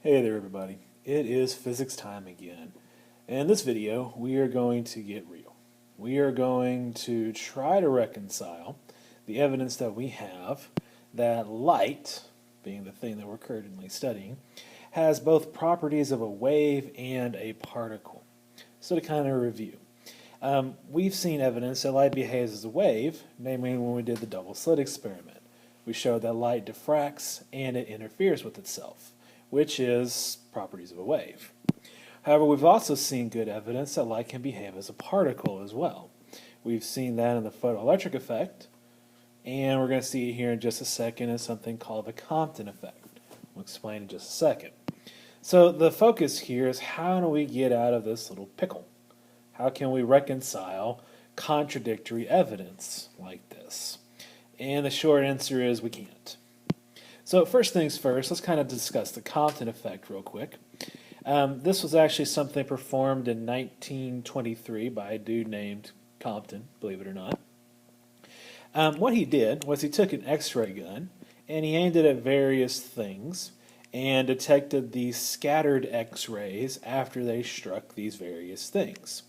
Hey there everybody, it is physics time again. In this video, we are going to get real. We are going to try to reconcile the evidence that we have that light, being the thing that we're currently studying, has both properties of a wave and a particle. So to kind of review, we've seen evidence that light behaves as a wave, namely when we did the double slit experiment. We showed that light diffracts and it interferes with itself, which is properties of a wave. However, we've also seen good evidence that light can behave as a particle as well. We've seen that in the photoelectric effect, and we're going to see it here in just a second as something called the Compton effect. We'll explain in just a second. So the focus here is how do we get out of this little pickle? How can we reconcile contradictory evidence like this? And the short answer is we can't. So first things first, let's kind of discuss the Compton effect real quick. This was actually something performed in 1923 by a dude named Compton, believe it or not. What he did was he took an X-ray gun and he aimed it at various things and detected these scattered X-rays after they struck these various things.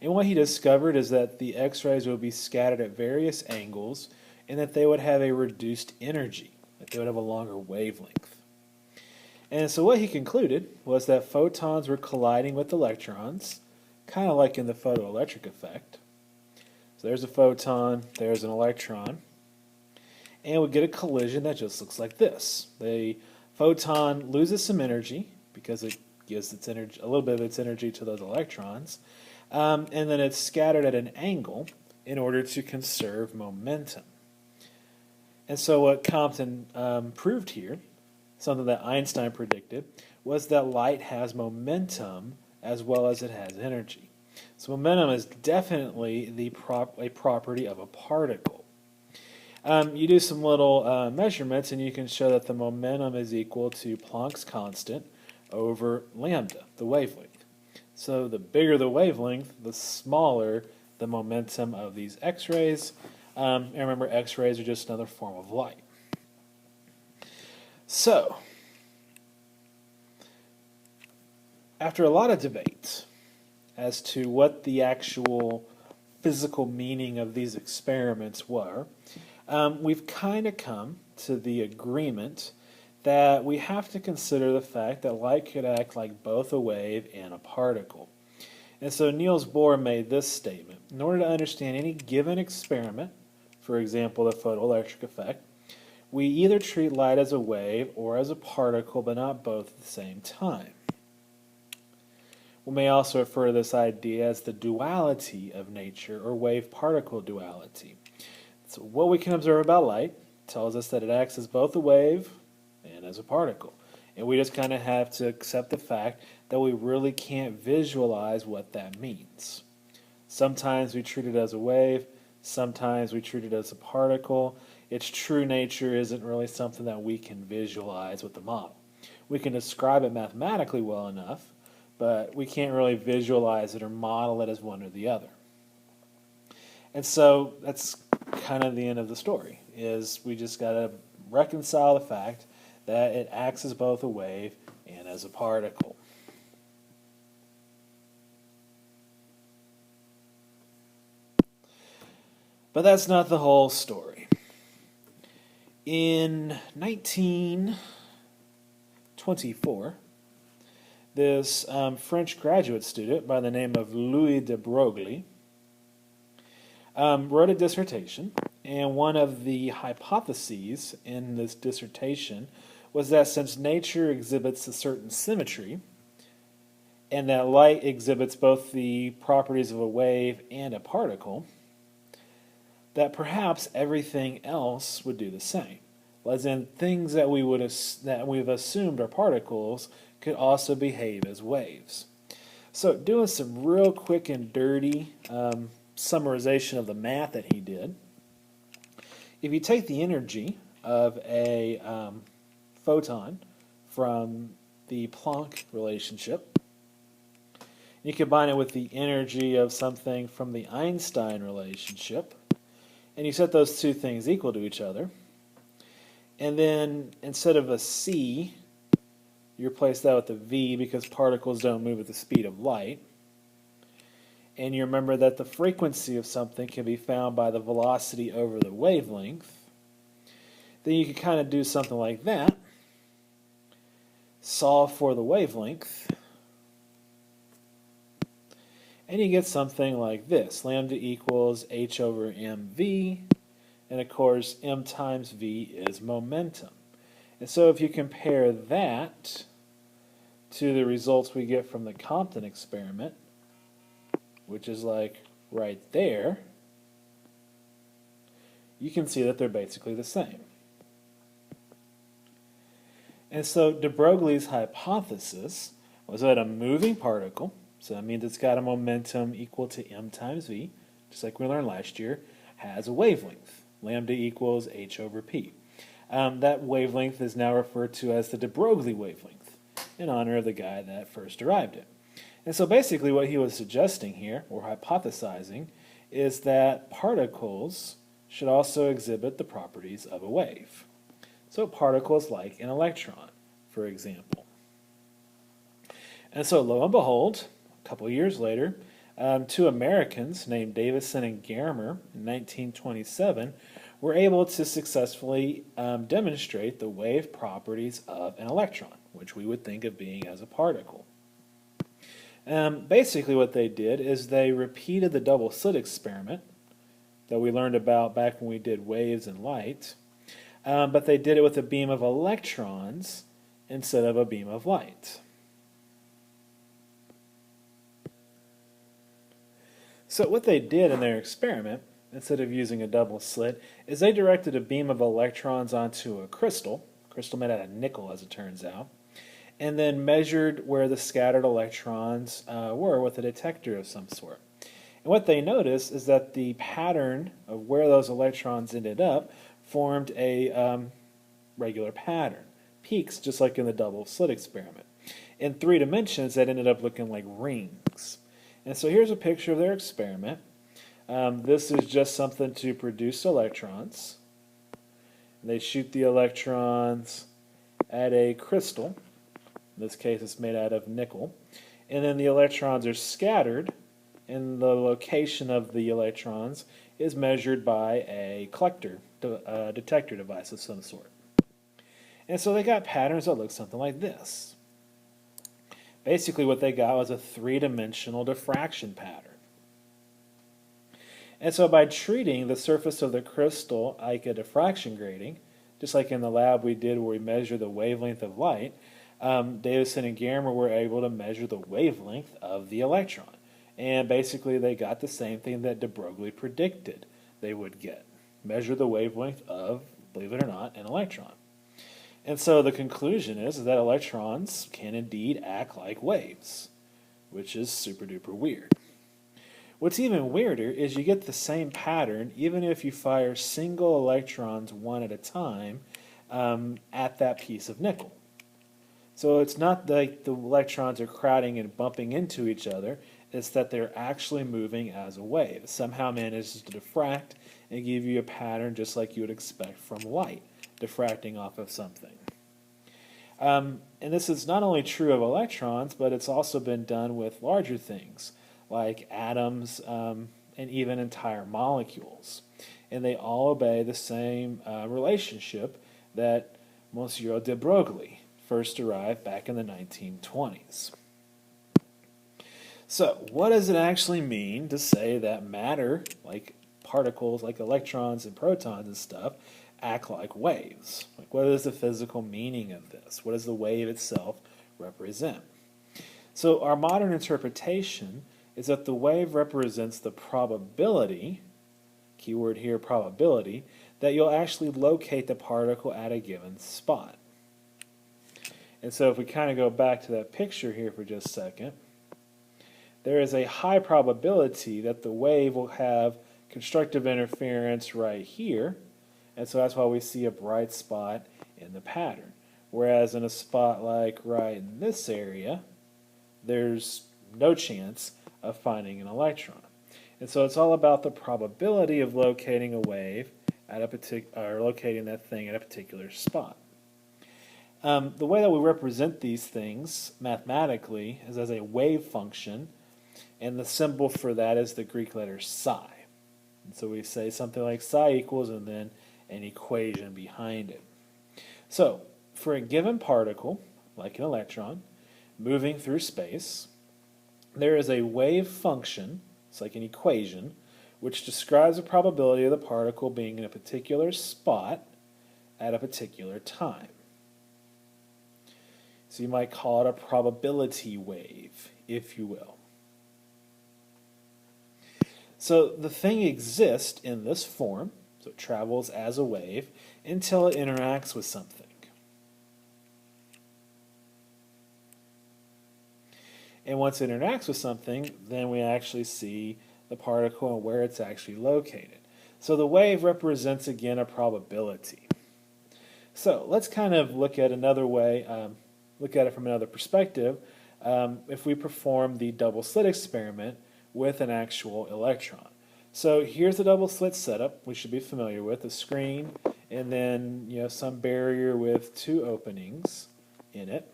And what he discovered is that the X-rays would be scattered at various angles and that they would have a reduced energy. They would have a longer wavelength. And so what he concluded was that photons were colliding with electrons, kind of like in the photoelectric effect. So there's a photon, there's an electron, and we get a collision that just looks like this. The photon loses some energy because it gives its energy, a little bit of its energy to those electrons, and then it's scattered at an angle in order to conserve momentum. And so what Compton proved here, something that Einstein predicted, was that light has momentum as well as it has energy. So momentum is definitely a property of a particle. You do some little measurements and you can show that the momentum is equal to Planck's constant over lambda, the wavelength. So the bigger the wavelength, the smaller the momentum of these X-rays. And remember, X-rays are just another form of light. So, after a lot of debate as to what the actual physical meaning of these experiments were, we've kind of come to the agreement that we have to consider the fact that light could act like both a wave and a particle. And so Niels Bohr made this statement: in order to understand any given experiment, for example the photoelectric effect, we either treat light as a wave or as a particle, but not both at the same time. We may also refer to this idea as the duality of nature, or wave-particle duality. So what we can observe about light tells us that it acts as both a wave and as a particle. And we just kind of have to accept the fact that we really can't visualize what that means. Sometimes we treat it as a wave, sometimes we treat it as a particle. Its true nature isn't really something that we can visualize with the model. We can describe it mathematically well enough, but we can't really visualize it or model it as one or the other. And so that's kind of the end of the story, is we just got to reconcile the fact that it acts as both a wave and as a particle. But that's not the whole story. In 1924, this French graduate student by the name of Louis de Broglie wrote a dissertation, and one of the hypotheses in this dissertation was that since nature exhibits a certain symmetry, and that light exhibits both the properties of a wave and a particle, that perhaps everything else would do the same. As in, things that we've assumed are particles could also behave as waves. So doing some real quick and dirty summarization of the math that he did, if you take the energy of a photon from the Planck relationship, you combine it with the energy of something from the Einstein relationship, and you set those two things equal to each other, and then instead of a C, You replace that with a v because particles don't move at the speed of light. And you remember that the frequency of something can be found by the velocity over the wavelength. Then you could kind of do something like that. Solve for the wavelength. And you get something like this. Lambda equals h over mv. And of course, m times v is momentum. And so if you compare that to the results we get from the Compton experiment, which is like right there, you can see that they're basically the same. And so de Broglie's hypothesis was that a moving particle, so that means it's got a momentum equal to m times v, just like we learned last year, has a wavelength. Lambda equals h over p. That wavelength is now referred to as the de Broglie wavelength, in honor of the guy that first derived it. And so basically what he was suggesting here, or hypothesizing, is that particles should also exhibit the properties of a wave. So particles like an electron, for example. And so lo and behold, a couple of years later, two Americans named Davison and Germer in 1927 were able to successfully demonstrate the wave properties of an electron, which we would think of being as a particle. Basically what they did is they repeated the double slit experiment that we learned about back when we did waves and light, but they did it with a beam of electrons instead of a beam of light. So what they did in their experiment, instead of using a double slit, is they directed a beam of electrons onto a crystal made out of nickel as it turns out, and then measured where the scattered electrons were with a detector of some sort. And what they noticed is that the pattern of where those electrons ended up formed a regular pattern, peaks just like in the double slit experiment. In 3 dimensions that ended up looking like rings. And so here's a picture of their experiment. This is just something to produce electrons. They shoot the electrons at a crystal. In this case, it's made out of nickel. And then the electrons are scattered, and the location of the electrons is measured by a detector device of some sort. And so they got patterns that look something like this. Basically, what they got was a 3-dimensional diffraction pattern. And so by treating the surface of the crystal like a diffraction grating, just like in the lab we did where we measure the wavelength of light, Davison and Germer were able to measure the wavelength of the electron. And basically they got the same thing that de Broglie predicted they would get. Measure the wavelength of, believe it or not, an electron. And so the conclusion is that electrons can indeed act like waves, which is super duper weird. What's even weirder is you get the same pattern even if you fire single electrons one at a time at that piece of nickel. So it's not like the electrons are crowding and bumping into each other, it's that they're actually moving as a wave. It somehow manages to diffract and give you a pattern just like you would expect from light, diffracting off of something. And this is not only true of electrons, but it's also been done with larger things, like atoms and even entire molecules. And they all obey the same relationship that Monsieur de Broglie first derived back in the 1920s. So, what does it actually mean to say that matter, like particles, like electrons and protons and stuff, act like waves? Like, what is the physical meaning of this? What does the wave itself represent? So, our modern interpretation is that the wave represents the probability, keyword here, probability, that you'll actually locate the particle at a given spot. And so if we kind of go back to that picture here for just a second, there is a high probability that the wave will have constructive interference right here, and so that's why we see a bright spot in the pattern. Whereas in a spot like right in this area, there's no chance of finding an electron. And so it's all about the probability of locating a wave at a locating that thing at a particular spot. The way that we represent these things mathematically is as a wave function, and the symbol for that is the Greek letter psi. And so we say something like psi equals and then an equation behind it. So for a given particle, like an electron, moving through space, there is a wave function, it's like an equation, which describes the probability of the particle being in a particular spot at a particular time. So you might call it a probability wave, if you will. So the thing exists in this form, so it travels as a wave, until it interacts with something. And once it interacts with something, then we actually see the particle and where it's actually located. So the wave represents, again, a probability. So let's kind of look at another way, look at it from another perspective. If we perform the double slit experiment with an actual electron. So here's the double slit setup we should be familiar with, a screen and then some barrier with two openings in it.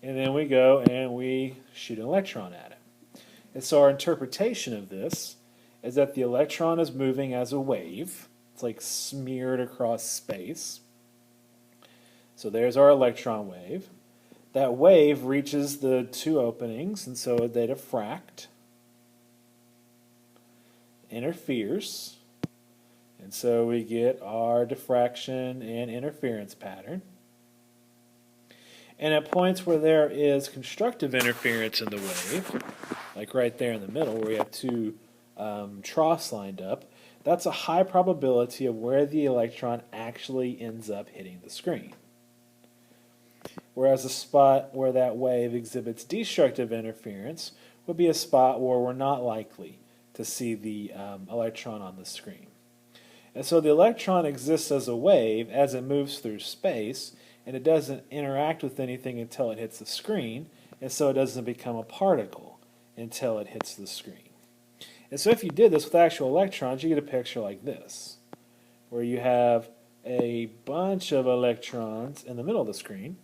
And then we go and we shoot an electron at it. And so our interpretation of this is that the electron is moving as a wave. It's like smeared across space. So there's our electron wave. That wave reaches the two openings, and so they diffract, interferes, and so we get our diffraction and interference pattern. And at points where there is constructive interference in the wave, like right there in the middle where we have two troughs lined up, that's a high probability of where the electron actually ends up hitting the screen. Whereas a spot where that wave exhibits destructive interference would be a spot where we're not likely to see the electron on the screen. And so the electron exists as a wave as it moves through space, and it doesn't interact with anything until it hits the screen, and so it doesn't become a particle until it hits the screen. And so if you did this with actual electrons, you get a picture like this, where you have a bunch of electrons in the middle of the screen,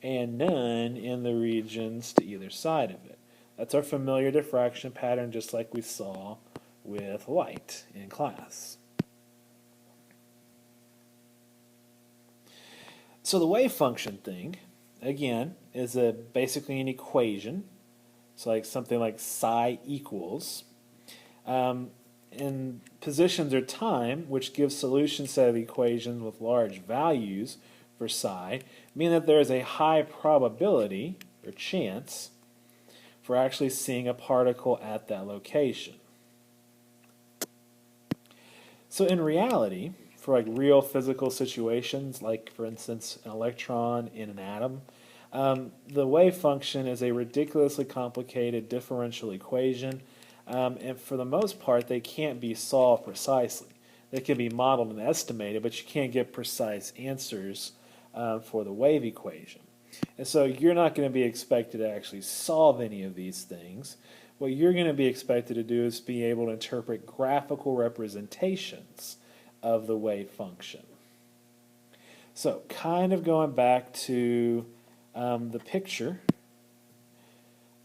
and none in the regions to either side of it. That's our familiar diffraction pattern, just like we saw with light in class. So the wave function thing, again, is basically an equation. So like something like psi equals. And positions or time, which gives solution set of equations with large values for psi, mean that there is a high probability or chance for actually seeing a particle at that location. So in reality, for like real physical situations, like for instance an electron in an atom, the wave function is a ridiculously complicated differential equation, and for the most part they can't be solved precisely. They can be modeled and estimated, but you can't get precise answers for the wave equation. And so you're not going to be expected to actually solve any of these things. What you're going to be expected to do is be able to interpret graphical representations of the wave function. So kind of going back to the picture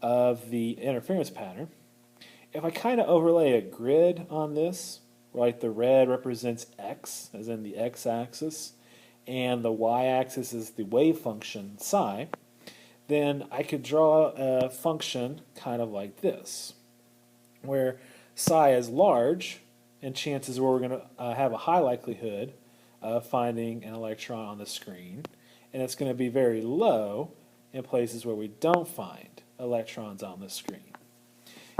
of the interference pattern, if I kind of overlay a grid on this, like the red represents x, as in the x-axis, and the y-axis is the wave function psi, then I could draw a function kind of like this, where psi is large, and chances where we're going to have a high likelihood of finding an electron on the screen, and it's going to be very low in places where we don't find electrons on the screen.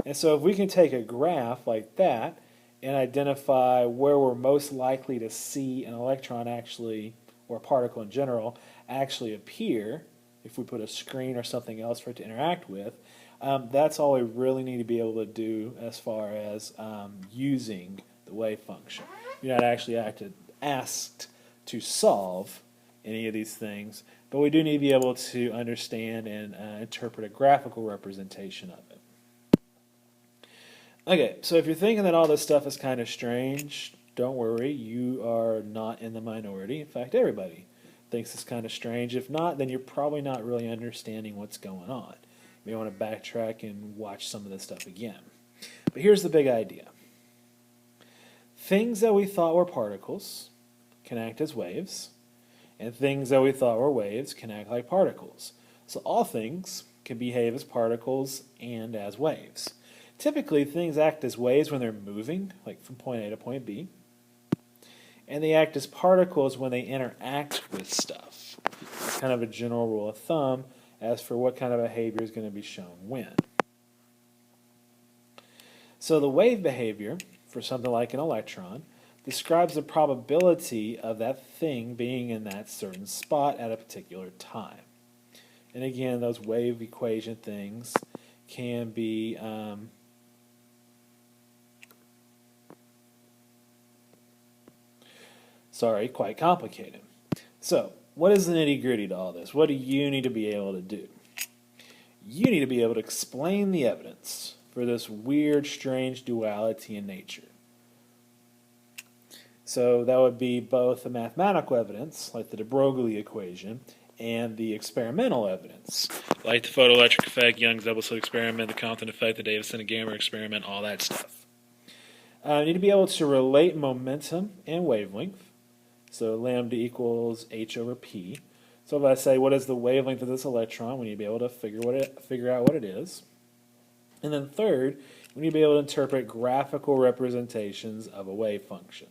And so if we can take a graph like that and identify where we're most likely to see an electron actually, or a particle in general, actually appear, if we put a screen or something else for it to interact with, that's all we really need to be able to do as far as using the wave function. You're not actually asked to solve any of these things, but we do need to be able to understand and interpret a graphical representation of it. Okay, so if you're thinking that all this stuff is kind of strange, don't worry, you are not in the minority. In fact, everybody thinks it's kind of strange. If not, then you're probably not really understanding what's going on. You may want to backtrack and watch some of this stuff again. But here's the big idea. Things that we thought were particles can act as waves, and things that we thought were waves can act like particles. So all things can behave as particles and as waves. Typically, things act as waves when they're moving, like from point A to point B, and they act as particles when they interact with stuff. It's kind of a general rule of thumb as for what kind of behavior is going to be shown when. So the wave behavior for something like an electron describes the probability of that thing being in that certain spot at a particular time. And again, those wave equation things can be quite complicated. So, what is the nitty-gritty to all this? What do you need to be able to do? You need to be able to explain the evidence for this weird, strange duality in nature. So that would be both the mathematical evidence, like the Broglie equation, and the experimental evidence, like the photoelectric effect, Young's double-slit experiment, the Compton effect, the Davis-Gamma experiment, all that stuff. You need to be able to relate momentum and wavelength. So lambda equals h over p. So if I say, what is the wavelength of this electron, we need to be able to figure out what it is. And then third, we need to be able to interpret graphical representations of a wave function.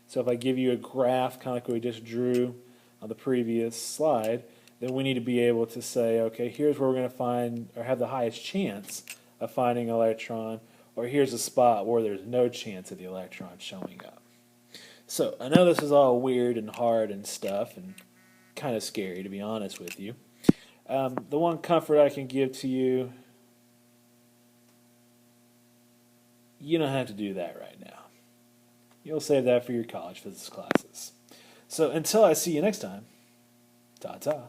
So if I give you a graph, kind of like we just drew on the previous slide, then we need to be able to say, okay, here's where we're going to find, or have the highest chance of finding an electron, or here's a spot where there's no chance of the electron showing up. So I know this is all weird and hard and stuff, and kind of scary, to be honest with you. The one comfort I can give to you, you don't have to do that right now. You'll save that for your college physics classes. So until I see you next time, ta-ta.